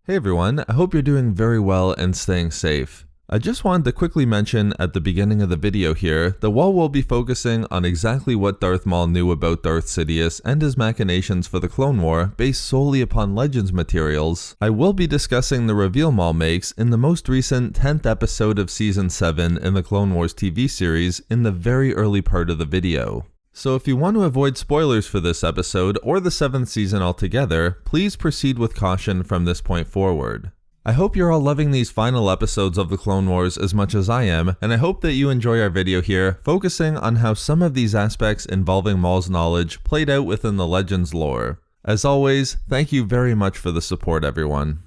Hey everyone, I hope you're doing very well and staying safe. I just wanted to quickly mention at the beginning of the video here that while we'll be focusing on exactly what Darth Maul knew about Darth Sidious and his machinations for the Clone War based solely upon Legends materials, I will be discussing the reveal Maul makes in the most recent 10th episode of Season 7 in the Clone Wars TV series in the very early part of the video. So if you want to avoid spoilers for this episode or the 7th season altogether, please proceed with caution from this point forward. I hope you're all loving these final episodes of the Clone Wars as much as I am, and I hope that you enjoy our video here, focusing on how some of these aspects involving Maul's knowledge played out within the Legends lore. As always, thank you very much for the support, everyone.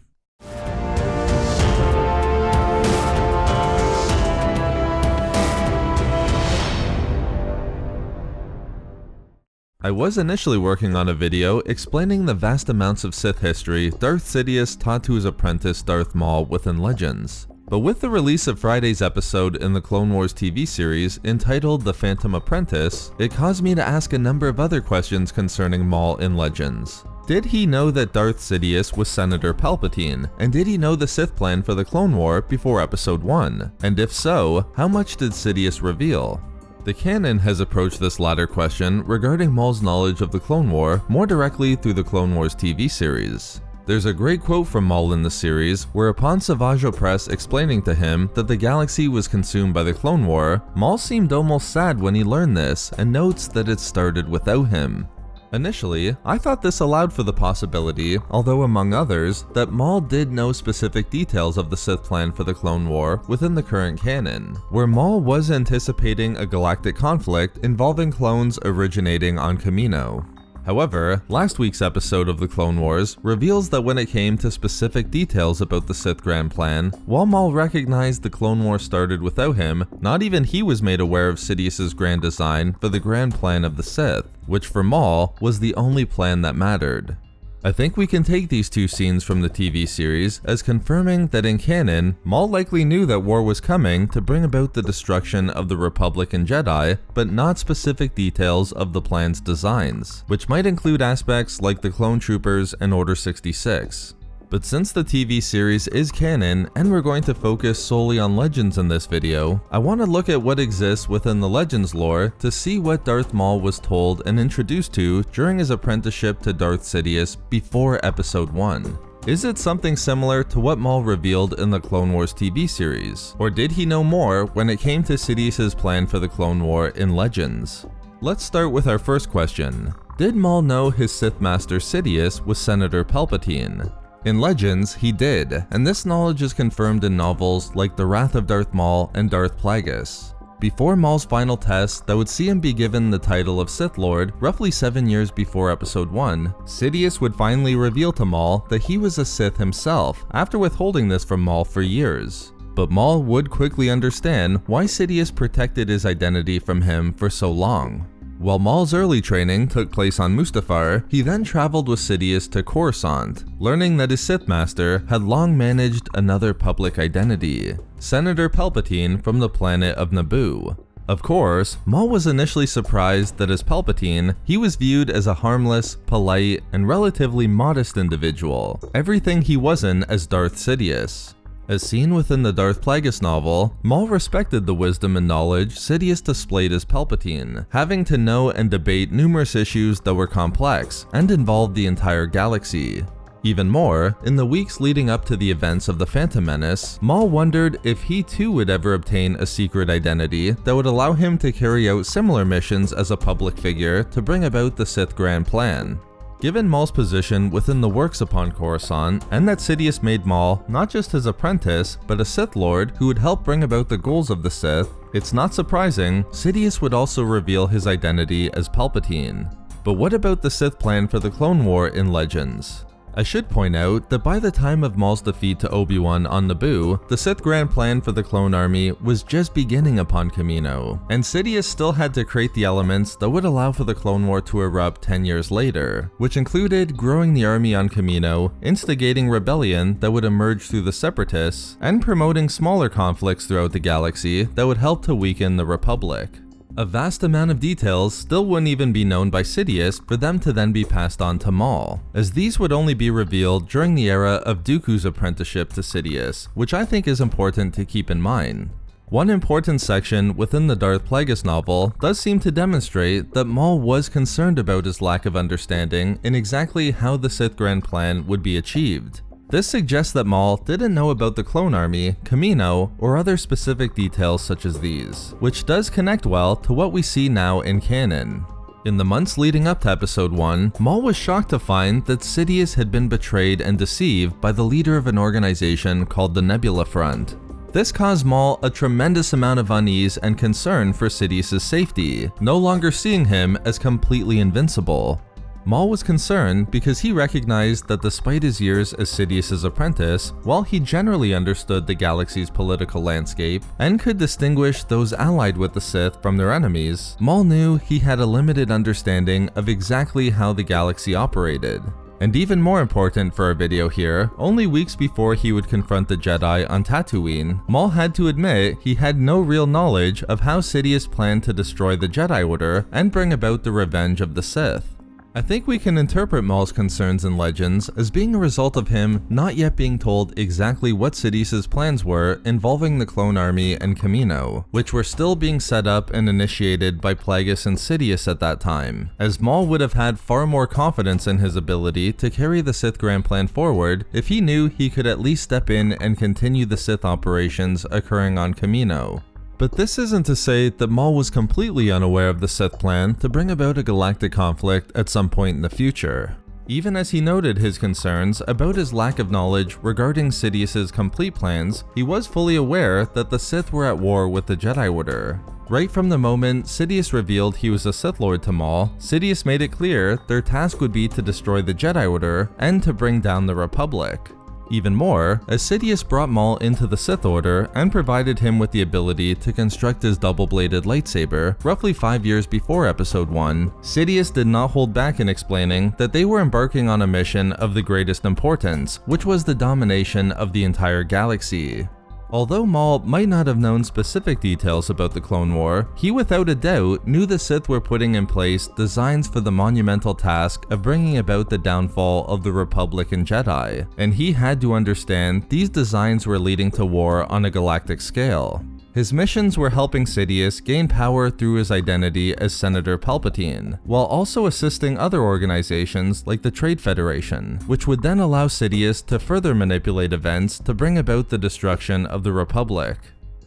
I was initially working on a video explaining the vast amounts of Sith history Darth Sidious taught to his apprentice Darth Maul within Legends. But with the release of Friday's episode in the Clone Wars TV series entitled The Phantom Apprentice, it caused me to ask a number of other questions concerning Maul in Legends. Did he know that Darth Sidious was Senator Palpatine? And did he know the Sith plan for the Clone War before episode 1? And if so, how much did Sidious reveal? The canon has approached this latter question regarding Maul's knowledge of the Clone War more directly through the Clone Wars TV series. There's a great quote from Maul in the series where upon Savage Opress explaining to him that the galaxy was consumed by the Clone War, Maul seemed almost sad when he learned this and notes that it started without him. Initially, I thought this allowed for the possibility, although among others, that Maul did know specific details of the Sith plan for the Clone War within the current canon, where Maul was anticipating a galactic conflict involving clones originating on Kamino. However, last week's episode of the Clone Wars reveals that when it came to specific details about the Sith Grand Plan, while Maul recognized the Clone War started without him, not even he was made aware of Sidious's grand design for the Grand Plan of the Sith, which for Maul was the only plan that mattered. I think we can take these two scenes from the TV series as confirming that in canon, Maul likely knew that war was coming to bring about the destruction of the Republic and Jedi, but not specific details of the plan's designs, which might include aspects like the clone troopers and Order 66. But since the TV series is canon and we're going to focus solely on Legends in this video, I want to look at what exists within the Legends lore to see what Darth Maul was told and introduced to during his apprenticeship to Darth Sidious before episode 1. Is it something similar to what Maul revealed in the Clone Wars TV series? Or did he know more when it came to Sidious's plan for the Clone War in Legends? Let's start with our first question. Did Maul know his Sith Master Sidious was Senator Palpatine? In Legends, he did, and this knowledge is confirmed in novels like The Wrath of Darth Maul and Darth Plagueis. Before Maul's final test that would see him be given the title of Sith Lord roughly 7 years before episode 1, Sidious would finally reveal to Maul that he was a Sith himself after withholding this from Maul for years. But Maul would quickly understand why Sidious protected his identity from him for so long. While Maul's early training took place on Mustafar, he then traveled with Sidious to Coruscant, learning that his Sith Master had long managed another public identity, Senator Palpatine from the planet of Naboo. Of course, Maul was initially surprised that as Palpatine, he was viewed as a harmless, polite, and relatively modest individual, everything he wasn't as Darth Sidious. As seen within the Darth Plagueis novel, Maul respected the wisdom and knowledge Sidious displayed as Palpatine, having to know and debate numerous issues that were complex and involved the entire galaxy. Even more, in the weeks leading up to the events of the Phantom Menace, Maul wondered if he too would ever obtain a secret identity that would allow him to carry out similar missions as a public figure to bring about the Sith Grand Plan. Given Maul's position within the works upon Coruscant, and that Sidious made Maul not just his apprentice, but a Sith Lord who would help bring about the goals of the Sith, it's not surprising Sidious would also reveal his identity as Palpatine. But what about the Sith plan for the Clone War in Legends? I should point out that by the time of Maul's defeat to Obi-Wan on Naboo, the Sith Grand Plan for the Clone Army was just beginning upon Kamino, and Sidious still had to create the elements that would allow for the Clone War to erupt 10 years later, which included growing the army on Kamino, instigating rebellion that would emerge through the Separatists, and promoting smaller conflicts throughout the galaxy that would help to weaken the Republic. A vast amount of details still wouldn't even be known by Sidious for them to then be passed on to Maul, as these would only be revealed during the era of Dooku's apprenticeship to Sidious, which I think is important to keep in mind. One important section within the Darth Plagueis novel does seem to demonstrate that Maul was concerned about his lack of understanding in exactly how the Sith Grand Plan would be achieved. This suggests that Maul didn't know about the clone army, Kamino, or other specific details such as these, which does connect well to what we see now in canon. In the months leading up to Episode 1, Maul was shocked to find that Sidious had been betrayed and deceived by the leader of an organization called the Nebula Front. This caused Maul a tremendous amount of unease and concern for Sidious's safety, no longer seeing him as completely invincible. Maul was concerned because he recognized that despite his years as Sidious's apprentice, while he generally understood the galaxy's political landscape and could distinguish those allied with the Sith from their enemies, Maul knew he had a limited understanding of exactly how the galaxy operated. And even more important for our video here, only weeks before he would confront the Jedi on Tatooine, Maul had to admit he had no real knowledge of how Sidious planned to destroy the Jedi Order and bring about the revenge of the Sith. I think we can interpret Maul's concerns in Legends as being a result of him not yet being told exactly what Sidious's plans were involving the clone army and Kamino, which were still being set up and initiated by Plagueis and Sidious at that time, as Maul would have had far more confidence in his ability to carry the Sith Grand Plan forward if he knew he could at least step in and continue the Sith operations occurring on Kamino. But this isn't to say that Maul was completely unaware of the Sith plan to bring about a galactic conflict at some point in the future. Even as he noted his concerns about his lack of knowledge regarding Sidious's complete plans, he was fully aware that the Sith were at war with the Jedi Order. Right from the moment Sidious revealed he was a Sith Lord to Maul, Sidious made it clear their task would be to destroy the Jedi Order and to bring down the Republic. Even more, as Sidious brought Maul into the Sith Order and provided him with the ability to construct his double-bladed lightsaber roughly 5 years before Episode 1, Sidious did not hold back in explaining that they were embarking on a mission of the greatest importance, which was the domination of the entire galaxy. Although Maul might not have known specific details about the Clone War, he without a doubt knew the Sith were putting in place designs for the monumental task of bringing about the downfall of the Republic and Jedi, and he had to understand these designs were leading to war on a galactic scale. His missions were helping Sidious gain power through his identity as Senator Palpatine, while also assisting other organizations like the Trade Federation, which would then allow Sidious to further manipulate events to bring about the destruction of the Republic.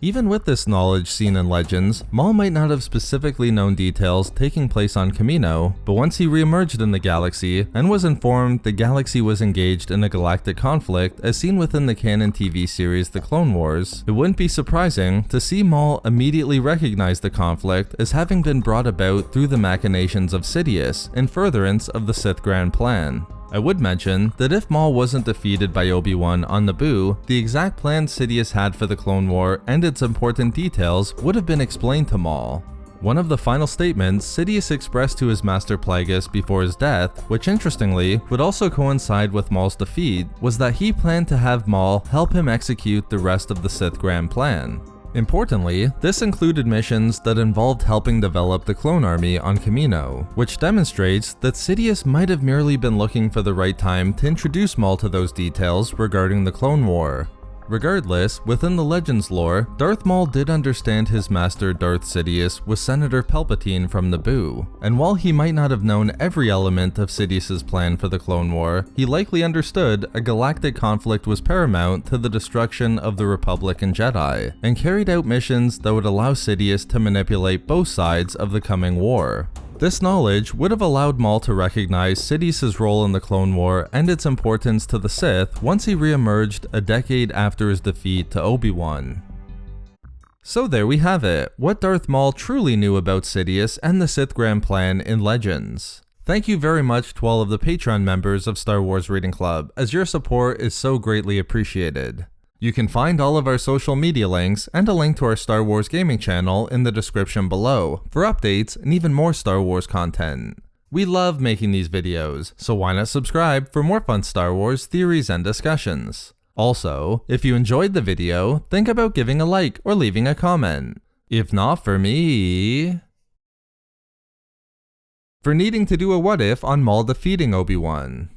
Even with this knowledge seen in Legends, Maul might not have specifically known details taking place on Kamino, but once he re-emerged in the galaxy and was informed the galaxy was engaged in a galactic conflict as seen within the canon TV series The Clone Wars, it wouldn't be surprising to see Maul immediately recognize the conflict as having been brought about through the machinations of Sidious in furtherance of the Sith Grand Plan. I would mention that if Maul wasn't defeated by Obi-Wan on Naboo, the exact plan Sidious had for the Clone War and its important details would have been explained to Maul. One of the final statements Sidious expressed to his master Plagueis before his death, which interestingly would also coincide with Maul's defeat, was that he planned to have Maul help him execute the rest of the Sith Grand Plan. Importantly, this included missions that involved helping develop the clone army on Kamino, which demonstrates that Sidious might have merely been looking for the right time to introduce Maul to those details regarding the Clone War. Regardless, within the Legends lore, Darth Maul did understand his master Darth Sidious was Senator Palpatine from Naboo, and while he might not have known every element of Sidious's plan for the Clone War, he likely understood a galactic conflict was paramount to the destruction of the Republic and Jedi, and carried out missions that would allow Sidious to manipulate both sides of the coming war. This knowledge would have allowed Maul to recognize Sidious's role in the Clone War and its importance to the Sith once he re-emerged a decade after his defeat to Obi-Wan. So there we have it, what Darth Maul truly knew about Sidious and the Sith Grand Plan in Legends. Thank you very much to all of the Patreon members of Star Wars Reading Club, as your support is so greatly appreciated. You can find all of our social media links and a link to our Star Wars gaming channel in the description below for updates and even more Star Wars content. We love making these videos, so why not subscribe for more fun Star Wars theories and discussions. Also, if you enjoyed the video, think about giving a like or leaving a comment. If not for me... for needing to do a what if on Maul defeating Obi-Wan.